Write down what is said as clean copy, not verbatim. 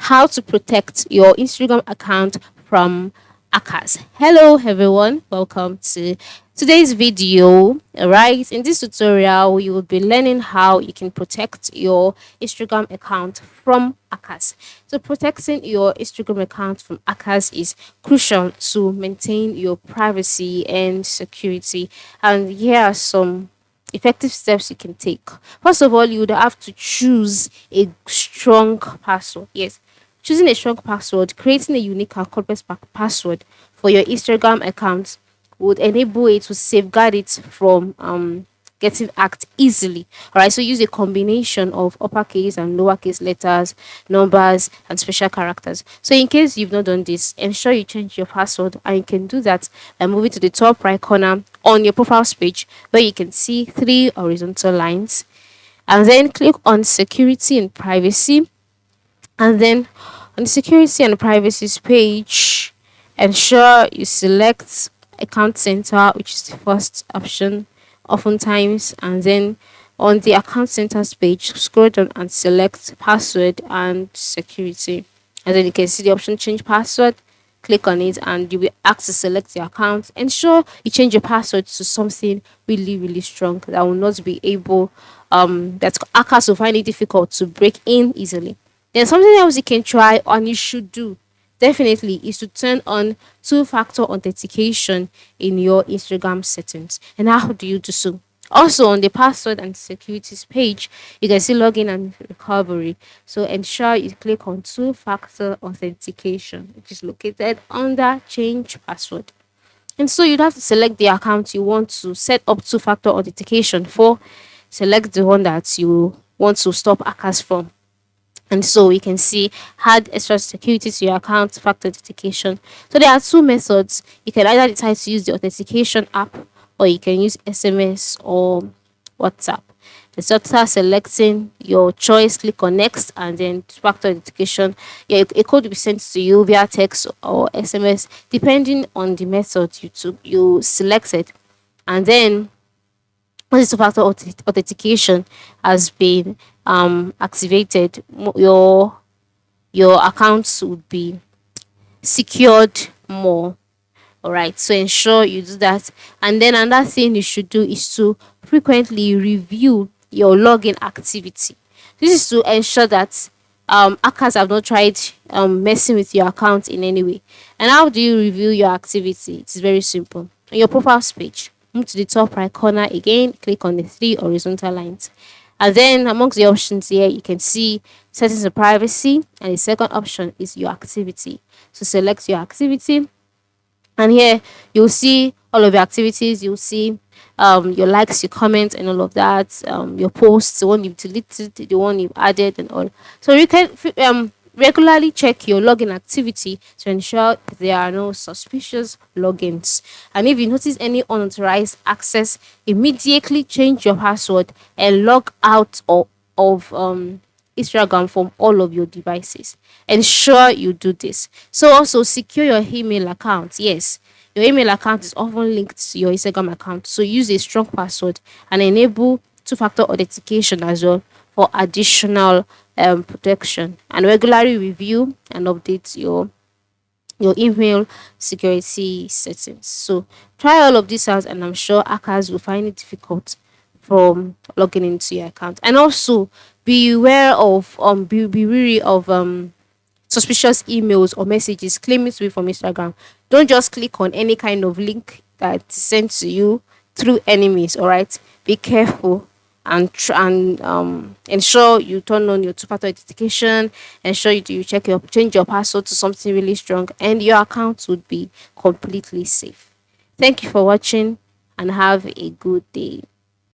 how to protect your Instagram account from hackers. Hello everyone, welcome to today's video. Alright, in this tutorial you will be learning how you can protect your Instagram account from hackers. So protecting your Instagram account from hackers is crucial to maintain your privacy and security. And here are some effective steps you can take. First of all, you would have to choose a strong password. Yes, choosing a strong password, creating a unique and complex password for your Instagram account would enable it to safeguard it from getting hacked easily. All right, so use a combination of uppercase and lowercase letters, numbers, and special characters. So, in case you've not done this, ensure you change your password, and you can do that by moving to the top right corner on your profile page where you can see three horizontal lines, and then click on security and privacy, and then on the security and privacy page, ensure you select account center, which is the first option oftentimes, and then on the account centers page, scroll down and select password and security, and then you can see the option change password. Click on it and you'll be asked to select your account. Ensure you change your password to something really strong that will not be able that hackers will find it difficult to break in easily. Then something else you can try and you should do definitely is to turn on two-factor authentication in your Instagram settings. And how do you do so? Also on the password and securities page, you can see login and recovery. So ensure you click on two-factor authentication, which is located under change password. And so you'd have to select the account you want to set up two-factor authentication for. Select the one that you want to stop hackers from. And so we can see add extra security to your account factor authentication. So there are two methods. You can either decide to use the authentication app or you can use SMS or WhatsApp. So after selecting your choice, click on next and then factor authentication. Yeah, a code will be sent to you via text or SMS depending on the method you selected. And then once the two-factor authentication has been activated, your accounts would be secured more. All right, so ensure you do that. And then another thing you should do is to frequently review your login activity. This is to ensure that hackers have not tried messing with your account in any way. And how do you review your activity? It's very simple. On your profile page, move to the top right corner again, click on the three horizontal lines. And then amongst the options here, you can see settings of privacy, and the second option is your activity. So select your activity, and here you'll see all of your activities. You'll see your likes, your comments, and all of that. Your posts, the one you've deleted, the one you've added, and all. So you can regularly check your login activity to ensure there are no suspicious logins. And if you notice any unauthorized access, immediately change your password and log out of Instagram from all of your devices. Ensure you do this. So also secure your email account. Yes, your email account is often linked to your Instagram account. So use a strong password and enable two-factor authentication as well for additional protection. And regularly review and update your email security settings. So try all of this out, and I'm sure hackers will find it difficult from logging into your account. And also be aware of be wary of suspicious emails or messages claiming to be from Instagram. Don't just click on any kind of link that's sent to you through enemies. All right, be careful and ensure you turn on your two-factor authentication. Ensure you change your password to something really strong, and your account would be completely safe. Thank you for watching and have a good day.